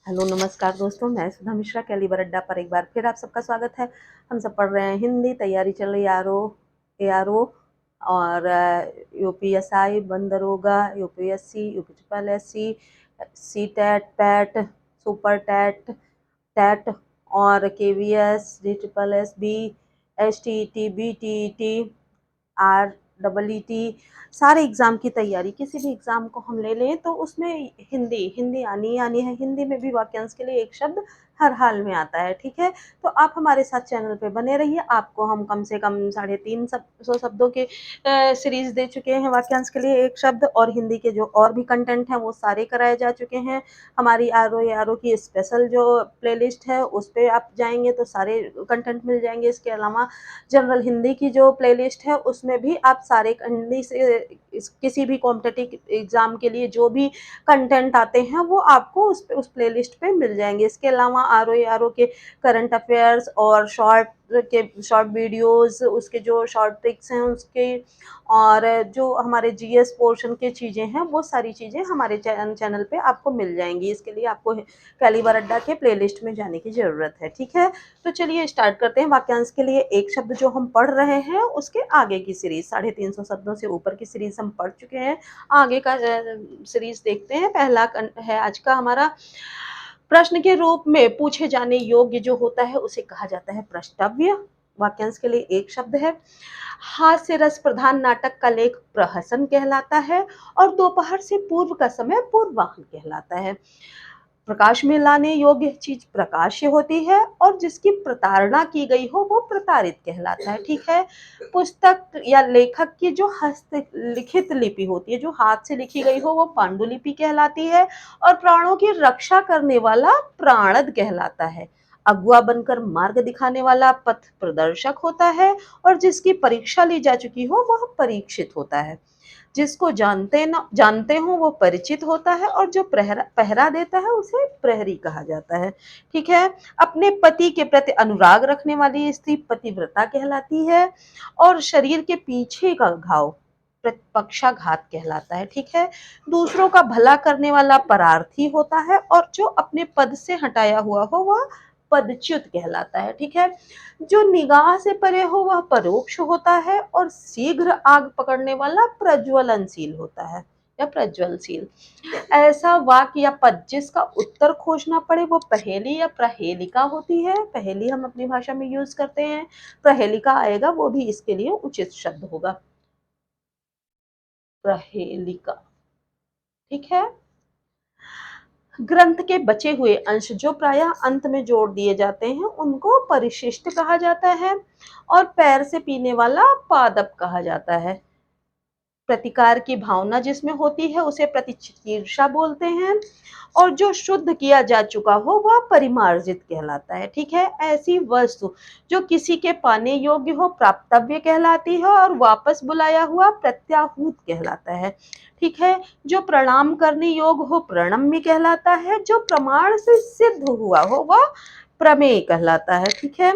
Hello नमस्कार दोस्तों, मैं सुधा मिश्रा कैलिबर अड्डा पर एक बार फिर आप सबका स्वागत है। हम सब पढ़ रहे हैं हिंदी, तैयारी चल रही है एआरओ और यूपीएसआई, बंद दरोगा, UPSC, UP triple SC, CTET, PET, super TET, TET और KVS, D triple S B, STET, BTET, R double E T, सारे एग्ज़ाम की तैयारी। किसी भी एग्ज़ाम को हम ले लें तो उसमें हिंदी हिंदी आनी है। हिंदी में भी वाक्यांश के लिए एक शब्द हर हाल में आता है, ठीक है। तो आप हमारे साथ चैनल पे बने रहिए। आपको हम कम से कम 350 शब्दों के सीरीज दे चुके हैं वाक्यांश के लिए एक शब्द, और हिंदी के जो और भी कंटेंट हैं वो सारे कराए जा चुके हैं। हमारी आर ओ की स्पेशल जो प्लेलिस्ट है उस पर आप जाएंगे तो सारे कंटेंट मिल जाएंगे। इसके अलावा जनरल हिंदी की जो प्लेलिस्ट है उसमें भी आप सारे हिंदी से किसी भी कॉम्पिटिटिव एग्जाम के लिए जो भी कंटेंट आते हैं वो आपको उस प्लेलिस्ट पे मिल जाएंगे। इसके अलावा आर ओ के करंट अफेयर्स और शॉर्ट वीडियोस, उसके जो शॉर्ट ट्रिक्स हैं उसके, और जो हमारे जीएस पोर्शन की चीज़ें हैं वो सारी चीज़ें हमारे चैनल पे आपको मिल जाएंगी। इसके लिए आपको कैलिबर अड्डा के प्लेलिस्ट में जाने की ज़रूरत है, ठीक है। तो चलिए स्टार्ट करते हैं। वाक्यांश के लिए एक शब्द जो हम पढ़ रहे हैं उसके आगे की सीरीज 350 शब्दों से ऊपर की सीरीज हम पढ़ चुके हैं। आगे का सीरीज देखते हैं। पहला है आज का हमारा, प्रश्न के रूप में पूछे जाने योग्य जो होता है उसे कहा जाता है प्रश्नव्य। वाक्यांश के लिए एक शब्द है। हास्य रस प्रधान नाटक का लेख प्रहसन कहलाता है और दोपहर से पूर्व का समय पूर्वाह्न कहलाता है। प्रकाश में लाने योग्य चीज प्रकाश्य होती है और जिसकी प्रताड़ना की गई हो वो प्रताड़ित कहलाता है, ठीक है। पुस्तक या लेखक की जो हस्तलिखित लिपि होती है, जो हाथ से लिखी गई हो, वो पांडुलिपि कहलाती है और प्राणों की रक्षा करने वाला प्राणद कहलाता है। अगुआ बनकर मार्ग दिखाने वाला पथ प्रदर्शक होता है और जिसकी परीक्षा ली जा चुकी हो वह परीक्षित होता है। जिसको जानते हो वो परिचित होता है और जो पहरा देता है उसे प्रहरी कहा जाता है, ठीक है। अपने पति के प्रति अनुराग रखने वाली स्त्री पतिव्रता कहलाती है और शरीर के पीछे का घाव पक्षाघात कहलाता है, ठीक है। दूसरों का भला करने वाला परार्थी होता है और जो अपने पद से हटाया हुआ हो वह पदच्युत कहलाता है, ठीक है। जो निगाह से परे हो वह परोक्ष होता है और शीघ्र आग पकड़ने वाला प्रज्वलनशील होता है या प्रज्वलशील। ऐसा वाक्य या पद जिसका उत्तर खोजना पड़े वो पहेली या प्रहेलिका होती है। पहेली हम अपनी भाषा में यूज करते हैं, प्रहेलिका आएगा वो भी इसके लिए उचित शब्द होगा, प्रहेलिका, ठीक है। ग्रंथ के बचे हुए अंश जो प्रायः अंत में जोड़ दिए जाते हैं उनको परिशिष्ट कहा जाता है और पैर से पीने वाला पादप कहा जाता है। प्रतिकार की भावना जिसमें होती है उसे प्रतिचिकीर्षा बोलते हैं और जो शुद्ध किया जा चुका हो वह परिमार्जित कहलाता है, ठीक है। ऐसी वस्तु जो किसी के पाने योग्य हो प्राप्तव्य कहलाती है और वापस बुलाया हुआ प्रत्याहूत कहलाता है, ठीक है। जो प्रणाम करने योग्य हो प्रणम्य कहलाता है, जो प्रमाण से सिद्ध हुआ हो वह प्रमेय कहलाता है, ठीक है।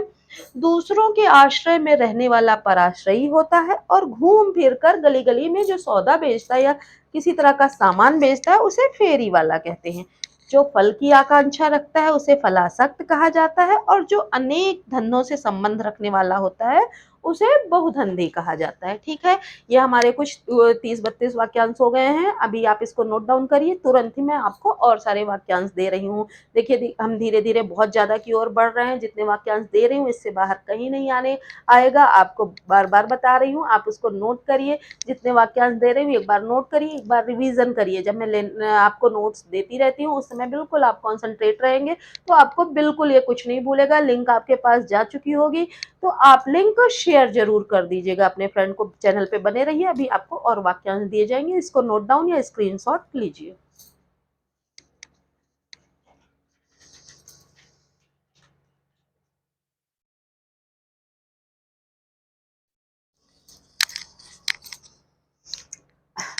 दूसरों के आश्रय में रहने वाला पराश्रयी होता है और घूम फिर कर गली गली में जो सौदा बेचता है या किसी तरह का सामान बेचता है उसे फेरी वाला कहते हैं। जो फल की आकांक्षा रखता है उसे फलासक्त कहा जाता है और जो अनेक धंधों से संबंध रखने वाला होता है उसे बहुधंधी कहा जाता है, ठीक है। ये हमारे कुछ 30-32 वाक्यांश हो गए हैं। अभी आप इसको नोट डाउन करिए, तुरंत ही मैं आपको और सारे वाक्यांश दे रही हूँ। देखिए हम धीरे धीरे बहुत ज्यादा की ओर बढ़ रहे हैं। जितने वाक्यांश दे रही हूँ इससे बाहर कहीं नहीं आने आएगा। आपको बार बार बता रही हूँ, आप उसको नोट करिए। जितने वाक्यांश दे रही हूँ एक बार नोट करिए, एक बार रिवीजन करिए। जब मैं आपको नोट्स देती रहती हूँ उस समय बिल्कुल आप कॉन्सेंट्रेट रहेंगे तो आपको बिल्कुल ये कुछ नहीं भूलेगा। लिंक आपके पास जा चुकी होगी तो आप लिंक शेयर जरूर कर दीजिएगा अपने फ्रेंड को। चैनल पे बने रहिए, अभी आपको और वाक्यांश दिए जाएंगे, इसको नोट डाउन या स्क्रीनशॉट लीजिए।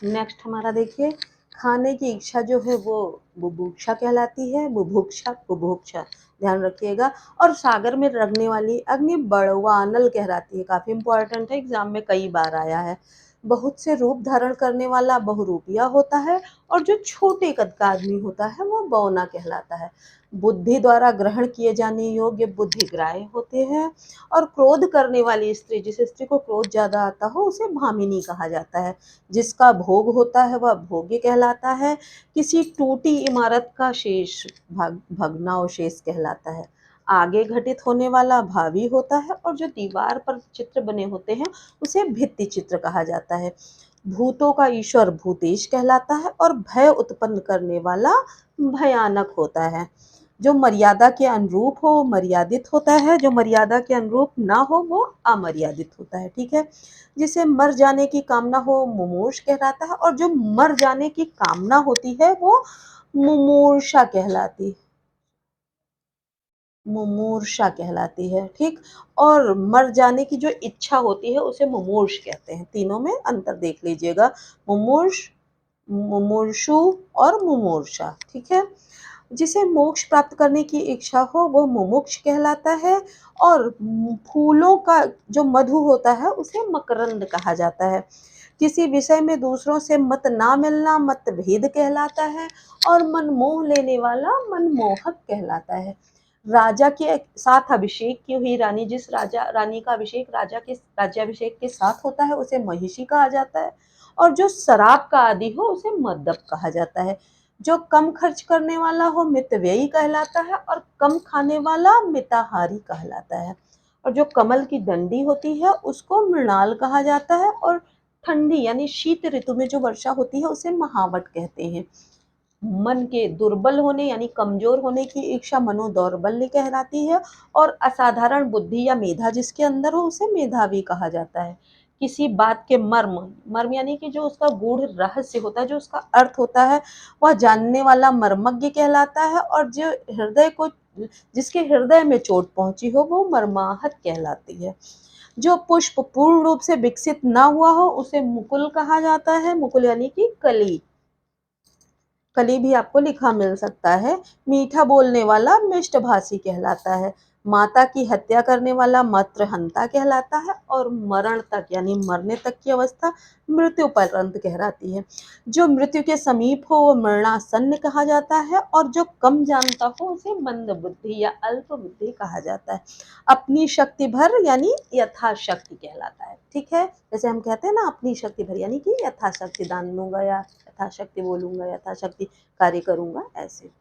नेक्स्ट हमारा देखिए, खाने की इच्छा जो है वो बुभुक्षा कहलाती है। बुभुक्षा बुभुक्षा ध्यान रखिएगा। और सागर में रगने वाली अग्नि बड़वानल कहलाती है। काफी इंपॉर्टेंट है, एग्जाम में कई बार आया है। बहुत से रूप धारण करने वाला बहुरूपिया होता है, और जो छोटे कद का आदमी होता है वो बौना कहलाता है। बुद्धि द्वारा ग्रहण किए जाने योग्य बुद्धिग्राह्य होते हैं, और क्रोध करने वाली स्त्री, जिस स्त्री को क्रोध ज्यादा आता हो उसे भामिनी कहा जाता है। जिसका भोग होता है वह भोग्य कहलाता है। किसी टूटी इमारत का शेष भग्नावशेष कहलाता है। आगे घटित होने वाला भावी होता है, और जो दीवार पर चित्र बने होते हैं उसे भित्ति चित्र कहा जाता है। भूतों का ईश्वर भूतेश कहलाता है, और भय उत्पन्न करने वाला भयानक होता है। जो मर्यादा के अनुरूप हो मर्यादित होता है, जो मर्यादा के अनुरूप ना हो वो अमर्यादित होता है। ठीक है। जिसे मर जाने की कामना हो मुमूर्ष कहलाता है, और जो मर जाने की कामना होती है वो मुमूर्षा कहलाती मुमूर्षा कहलाती है। ठीक। और मर जाने की जो इच्छा होती है उसे मुमूर्ष कहते हैं। तीनों में अंतर देख लीजिएगा। मुमूर्ष, मुमूर्षु और मुमूर्षा। ठीक है। जिसे मोक्ष प्राप्त करने की इच्छा हो वो मुमुक्ष कहलाता है, और फूलों का जो मधु होता है उसे मकरंद कहा जाता है। किसी विषय में दूसरों से मत ना मिलना मतभेद कहलाता है, और मनमोह लेने वाला मनमोहक कहलाता है। राजा के साथ अभिषेक की हुई रानी, जिस रानी का अभिषेक राजा के राज्याभिषेक के साथ होता है उसे महिषी कहा जाता है, और जो शराब का आदि हो उसे मद्दप कहा जाता है। जो कम खर्च करने वाला हो मितव्ययी कहलाता है, और कम खाने वाला मिताहारी कहलाता है। और जो कमल की डंडी होती है उसको मृणाल कहा जाता है, और ठंडी यानी शीत ऋतु में जो वर्षा होती है उसे महावट कहते हैं। मन के दुर्बल होने यानी कमजोर होने की इच्छा मनोदौर्बल्य कहलाती है, और असाधारण बुद्धि या मेधा जिसके अंदर हो उसे मेधावी कहा जाता है। किसी बात के मर्म, मर्म यानी कि जो उसका गूढ़ रहस्य होता है, जो उसका अर्थ होता है, वह जानने वाला मर्मज्ञ कहलाता है, और जो हृदय को जिसके हृदय में चोट पहुंची हो वो मर्माहत कहलाती है। जो पुष्प पूर्ण रूप से विकसित ना हुआ हो उसे मुकुल कहा जाता है। मुकुल यानी कि कली, कली भी आपको लिखा मिल सकता है। मीठा बोलने वाला मिष्टभाषी कहलाता है। माता की हत्या करने वाला मातृहंता कहलाता है, और मरण तक यानी मरने तक की अवस्था मृत्यु पर्यंत कहलाती है। जो मृत्यु के समीप हो वो मरणासन्न कहा जाता है, और जो कम जानता हो उसे मंद बुद्धि या अल्प बुद्धि कहा जाता है। अपनी शक्ति भर यानी यथाशक्ति कहलाता है। ठीक है। जैसे हम कहते हैं ना अपनी शक्ति भर यानी कि यथाशक्ति दान दूंगा, या यथाशक्ति बोलूंगा, यथाशक्ति कार्य करूंगा, ऐसे।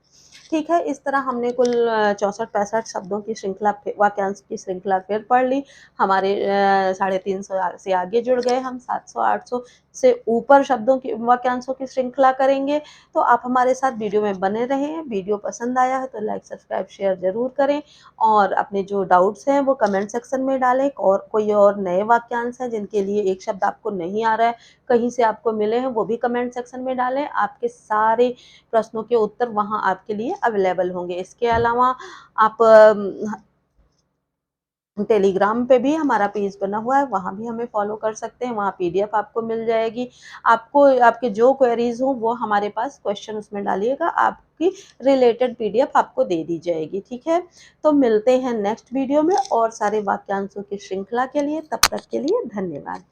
ठीक है। इस तरह हमने कुल 64-65 शब्दों की श्रृंखला, वाक्यांश की श्रृंखला फिर पढ़ ली। हमारे 350 से आगे जुड़ गए हम। 700-800 से ऊपर शब्दों की वाक्यांशों की श्रृंखला करेंगे। तो आप हमारे साथ वीडियो में बने रहें। वीडियो पसंद आया है तो लाइक सब्सक्राइब शेयर जरूर करें, और अपने जो डाउट्स हैं वो कमेंट सेक्शन में डालें। और कोई और नए वाक्यांश हैं जिनके लिए एक शब्द आपको नहीं आ रहा है, कहीं से आपको मिले हैं, वो भी कमेंट सेक्शन में डालें। आपके सारे प्रश्नों के उत्तर वहां आपके लिए अवेलेबल होंगे। इसके अलावा आप टेलीग्राम पे भी हमारा पेज बना हुआ है, वहां भी हमें फॉलो कर सकते हैं। वहां पीडीएफ आपको मिल जाएगी। आपको आपके जो क्वेरीज हो वो हमारे पास क्वेश्चन उसमें डालिएगा, आपकी रिलेटेड पीडीएफ आपको दे दी जाएगी। ठीक है। तो मिलते हैं नेक्स्ट वीडियो में और सारे वाक्यांशों की श्रृंखला के लिए। तब तक के लिए धन्यवाद।